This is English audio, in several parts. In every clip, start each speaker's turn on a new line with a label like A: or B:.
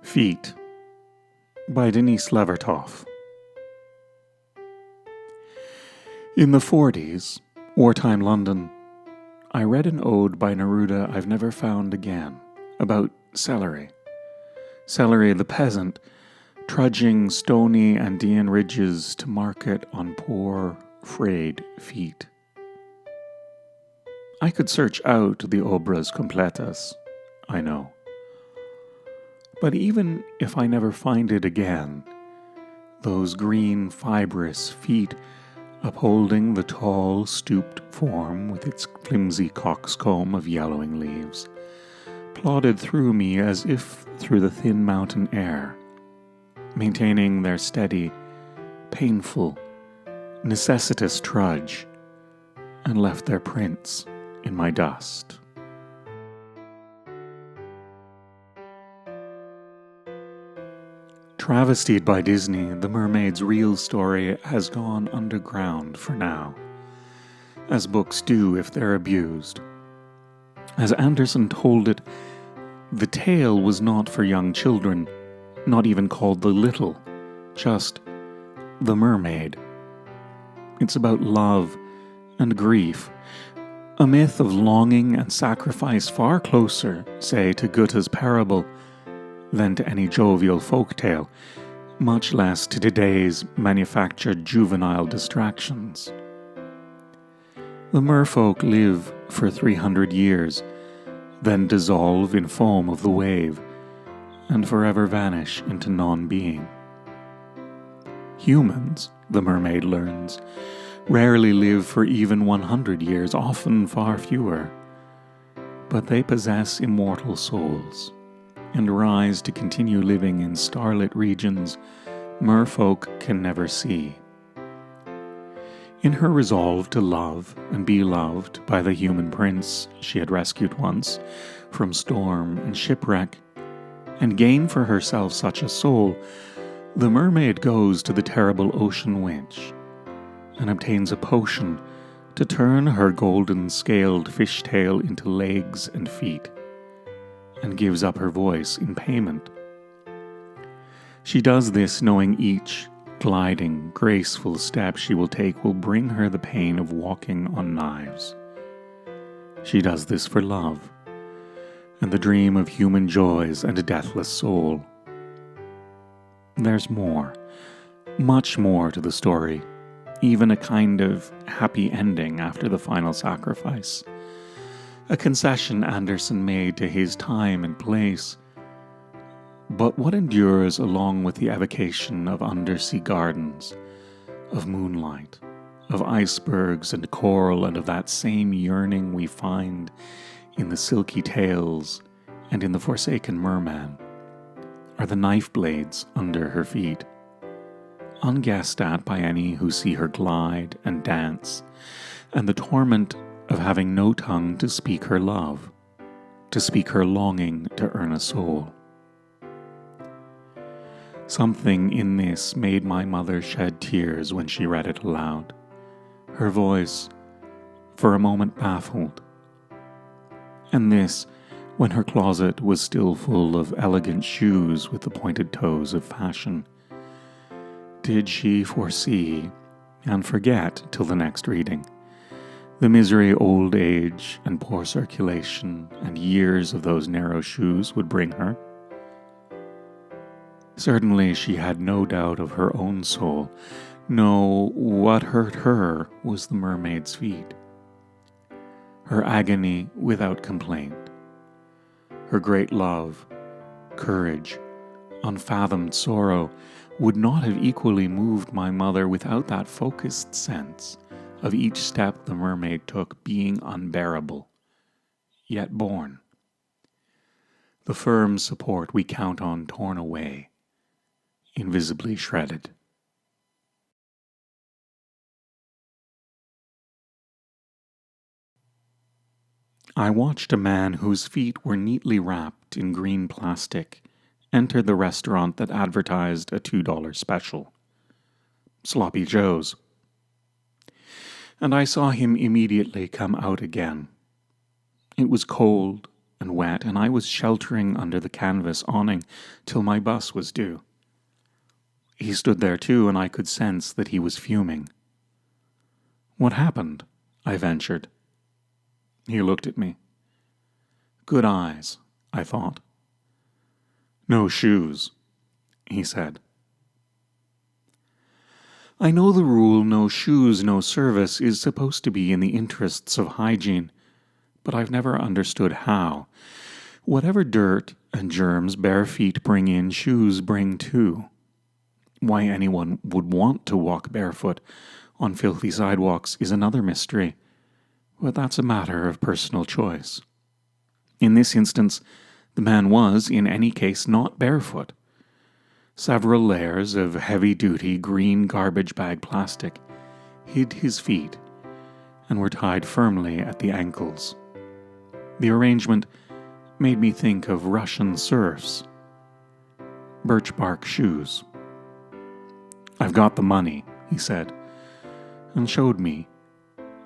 A: Feet by Denise Levertov. In the 40s, wartime London, I read an ode by Neruda I've never found again, about celery. Celery the peasant, trudging stony Andean ridges to market on poor, frayed feet. I could search out the obras completas, I know. But even if I never find it again, those green, fibrous feet upholding the tall, stooped form with its flimsy coxcomb of yellowing leaves, plodded through me as if through the thin mountain air, maintaining their steady, painful, necessitous trudge, and left their prints in my dust. Travestied by Disney, the mermaid's real story has gone underground for now, as books do if they're abused. As Anderson told it, the tale was not for young children, not even called The Little, just The Mermaid. It's about love and grief, a myth of longing and sacrifice far closer, say, to Goethe's parable than to any jovial folktale, much less to today's manufactured juvenile distractions. The merfolk live for 300 years, then dissolve in foam of the wave, and forever vanish into non-being. Humans, the mermaid learns, rarely live for even 100 years, often far fewer, but they possess immortal souls, and rise to continue living in starlit regions merfolk can never see. In her resolve to love and be loved by the human prince she had rescued once from storm and shipwreck, and gain for herself such a soul, the mermaid goes to the terrible ocean witch and obtains a potion to turn her golden-scaled fishtail into legs and feet, and gives up her voice in payment. She does this knowing each gliding, graceful step she will take will bring her the pain of walking on knives. She does this for love, and the dream of human joys and a deathless soul. There's more, much more to the story, even a kind of happy ending after the final sacrifice. A concession Anderson made to his time and place. But what endures along with the evocation of undersea gardens, of moonlight, of icebergs and coral, and of that same yearning we find in the silky tales and in the Forsaken Merman, are the knife blades under her feet, unguessed at by any who see her glide and dance, and the torment of having no tongue to speak her love, to speak her longing to earn a soul. Something in this made my mother shed tears when she read it aloud, her voice for a moment baffled. And this when her closet was still full of elegant shoes with the pointed toes of fashion. Did she foresee, and forget till the next reading, the misery old age and poor circulation and years of those narrow shoes would bring her? Certainly she had no doubt of her own soul. No, what hurt her was the mermaid's feet. Her agony without complaint. Her great love, courage, unfathomed sorrow would not have equally moved my mother without that focused sense of each step the mermaid took being unbearable, yet born. The firm support we count on torn away, invisibly shredded. I watched a man whose feet were neatly wrapped in green plastic enter the restaurant that advertised a $2 special. Sloppy Joe's. And I saw him immediately come out again. It was cold and wet, and I was sheltering under the canvas awning till my bus was due. He stood there too, and I could sense that he was fuming. "What happened?" I ventured. He looked at me. Good eyes, I thought. "No shoes," he said. I know the rule no shoes, no service is supposed to be in the interests of hygiene, but I've never understood how. Whatever dirt and germs bare feet bring in, shoes bring too. Why anyone would want to walk barefoot on filthy sidewalks is another mystery, but that's a matter of personal choice. In this instance, the man was, in any case, not barefoot. Several layers of heavy-duty green garbage bag plastic hid his feet and were tied firmly at the ankles. The arrangement made me think of Russian serfs. Birch bark shoes. "I've got the money," he said, and showed me,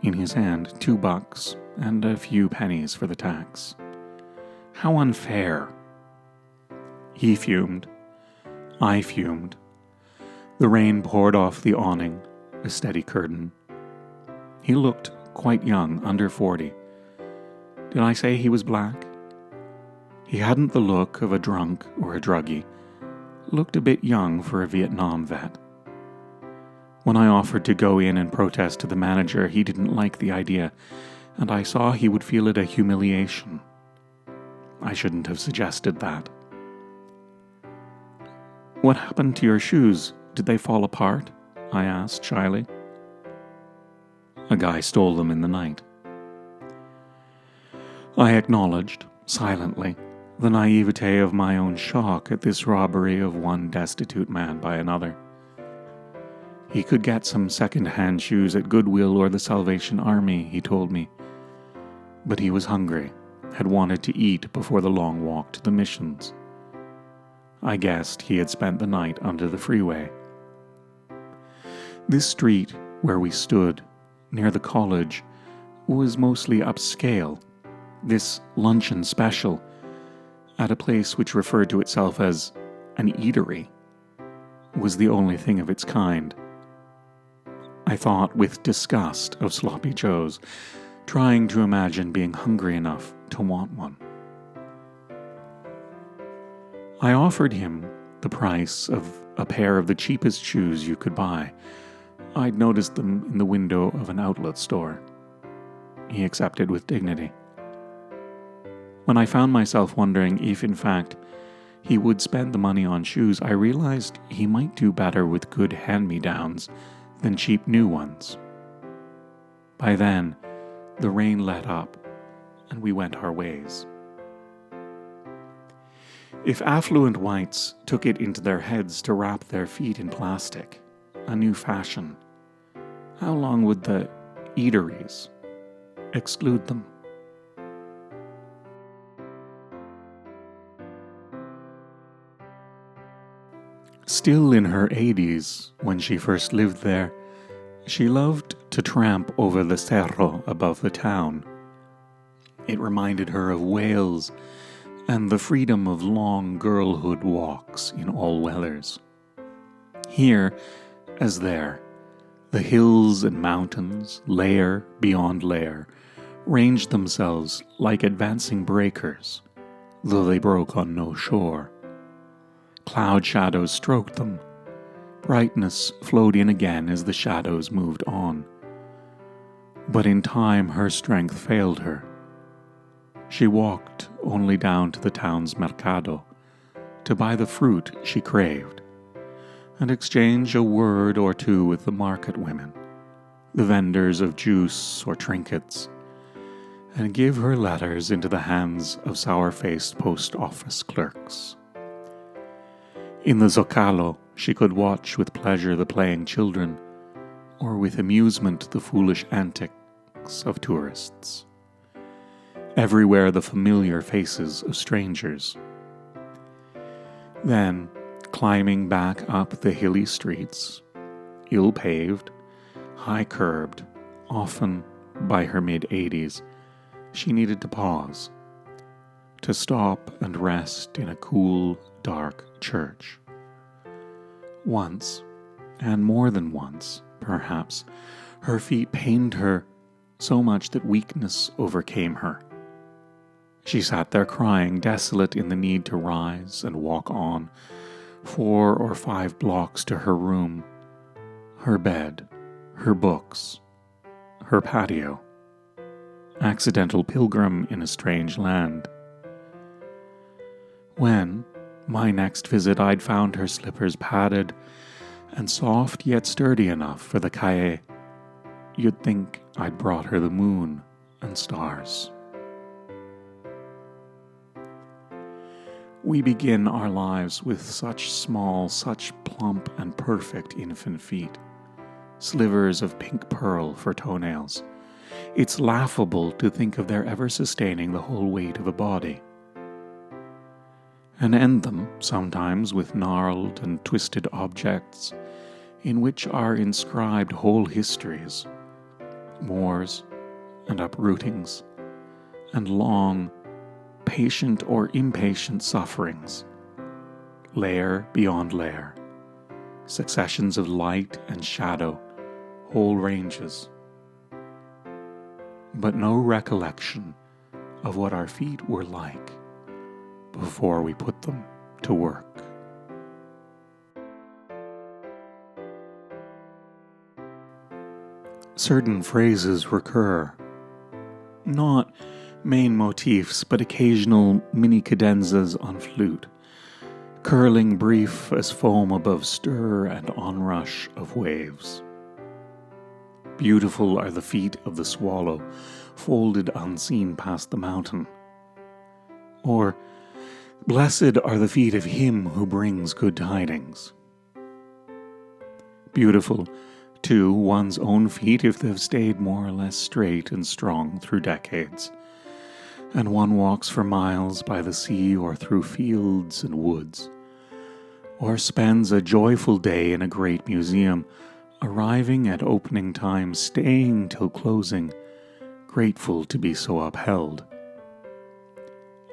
A: in his hand, $2 and a few pennies for the tax. How unfair. He fumed. I fumed. The rain poured off the awning, a steady curtain. He looked quite young, under 40. Did I say he was black? He hadn't the look of a drunk or a druggie. Looked a bit young for a Vietnam vet. When I offered to go in and protest to the manager, he didn't like the idea, and I saw he would feel it a humiliation. I shouldn't have suggested that. "What happened to your shoes? Did they fall apart?" I asked shyly. "A guy stole them in the night." I acknowledged, silently, the naivete of my own shock at this robbery of one destitute man by another. He could get some second-hand shoes at Goodwill or the Salvation Army, he told me. But he was hungry, had wanted to eat before the long walk to the missions. I guessed he had spent the night under the freeway. This street where we stood, near the college, was mostly upscale, this luncheon special, at a place which referred to itself as an eatery, was the only thing of its kind. I thought with disgust of Sloppy Joe's, trying to imagine being hungry enough to want one. I offered him the price of a pair of the cheapest shoes you could buy. I'd noticed them in the window of an outlet store. He accepted with dignity. When I found myself wondering if, in fact, he would spend the money on shoes, I realized he might do better with good hand-me-downs than cheap new ones. By then, the rain let up, and we went our ways. If affluent whites took it into their heads to wrap their feet in plastic, a new fashion, how long would the eateries exclude them? Still in her 80s, when she first lived there, she loved to tramp over the cerro above the town. It reminded her of Wales and the freedom of long girlhood walks in all weathers. Here, as there, the hills and mountains, layer beyond layer, ranged themselves like advancing breakers, though they broke on no shore. Cloud shadows stroked them. Brightness flowed in again as the shadows moved on. But in time her strength failed her. She walked only down to the town's mercado to buy the fruit she craved and exchange a word or two with the market women, the vendors of juice or trinkets, and give her letters into the hands of sour-faced post office clerks. In the Zocalo, she could watch with pleasure the playing children, or with amusement the foolish antics of tourists. Everywhere the familiar faces of strangers. Then, climbing back up the hilly streets, ill-paved, high-curbed, often by her mid-80s, she needed to pause. to stop and rest in a cool, dark church. Once, and more than once, perhaps, her feet pained her so much that weakness overcame her. She sat there crying, desolate in the need to rise and walk on, 4 or 5 blocks to her room, her bed, her books, her patio. Accidental pilgrim in a strange land. When, my next visit, I'd found her slippers padded and soft yet sturdy enough for the cahier, you'd think I'd brought her the moon and stars. We begin our lives with such small, such plump and perfect infant feet, slivers of pink pearl for toenails. It's laughable to think of their ever sustaining the whole weight of a body. And end them, sometimes, with gnarled and twisted objects, in which are inscribed whole histories, wars and uprootings, and long, patient or impatient sufferings, layer beyond layer, successions of light and shadow, whole ranges, but no recollection of what our feet were like before we put them to work. Certain phrases recur, not main motifs, but occasional mini cadenzas on flute, curling brief as foam above stir and onrush of waves. Beautiful are the feet of the swallow, folded unseen past the mountain. Or, blessed are the feet of him who brings good tidings. Beautiful, too, one's own feet if they've stayed more or less straight and strong through decades, and one walks for miles by the sea or through fields and woods, or spends a joyful day in a great museum, arriving at opening time, staying till closing, grateful to be so upheld.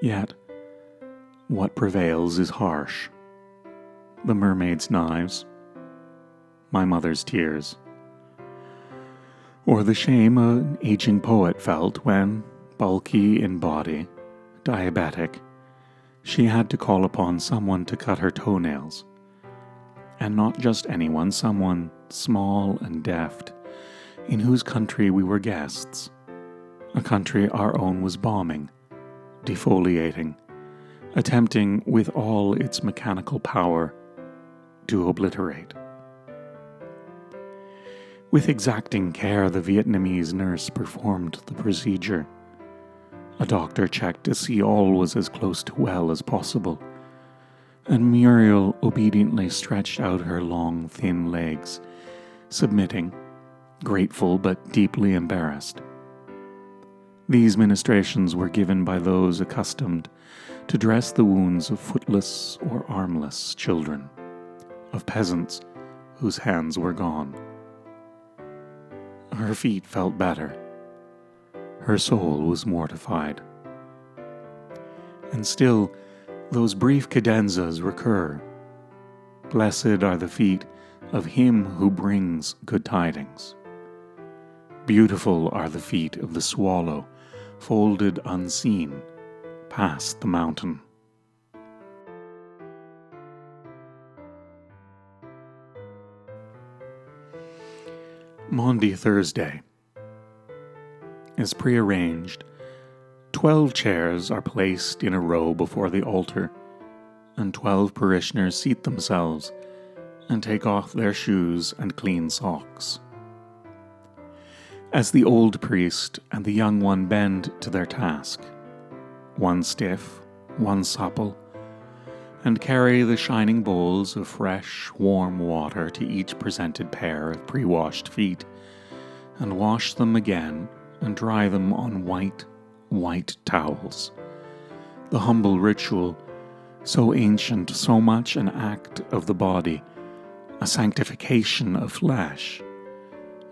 A: Yet, what prevails is harsh. The mermaid's knives, my mother's tears, or the shame an aging poet felt when, bulky in body, diabetic, she had to call upon someone to cut her toenails. And not just anyone, someone small and deft, in whose country we were guests, a country our own was bombing, defoliating, attempting with all its mechanical power to obliterate. With exacting care, the Vietnamese nurse performed the procedure. A doctor checked to see all was as close to well as possible, and Muriel obediently stretched out her long, thin legs, submitting, grateful but deeply embarrassed. These ministrations were given by those accustomed to dress the wounds of footless or armless children, of peasants whose hands were gone. Her feet felt better. Her soul was mortified. And still, those brief cadenzas recur. Blessed are the feet of him who brings good tidings. Beautiful are the feet of the swallow, folded unseen, past the mountain. Maundy Thursday. As prearranged, 12 chairs are placed in a row before the altar, and 12 parishioners seat themselves and take off their shoes and clean socks. As the old priest and the young one bend to their task, one stiff, one supple, and carry the shining bowls of fresh, warm water to each presented pair of pre-washed feet, and wash them again and dry them on white, white towels. The humble ritual, so ancient, so much an act of the body, a sanctification of flesh,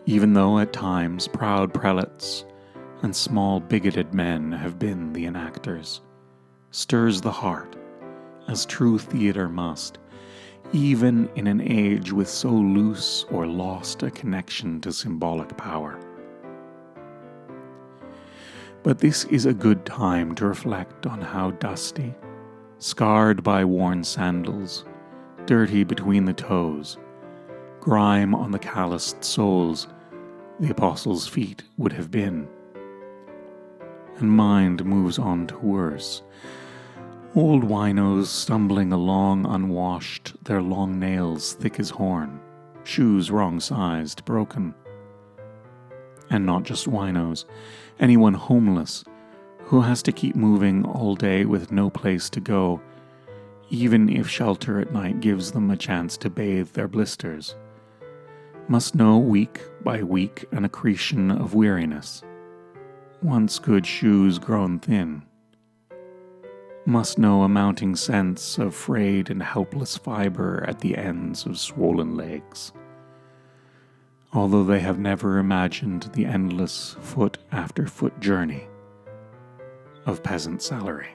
A: even though at times proud prelates and small bigoted men have been the enactors, stirs the heart, as true theatre must, even in an age with so loose or lost a connection to symbolic power. But this is a good time to reflect on how dusty, scarred by worn sandals, dirty between the toes, grime on the calloused soles, the apostles' feet would have been. And mind moves on to worse. Old winos stumbling along unwashed, their long nails thick as horn, shoes wrong-sized, broken. And not just winos, anyone homeless who has to keep moving all day with no place to go, even if shelter at night gives them a chance to bathe their blisters, must know week by week an accretion of weariness, once good shoes grown thin, must know a mounting sense of frayed and helpless fiber at the ends of swollen legs, although they have never imagined the endless foot-after-foot journey of peasant salary.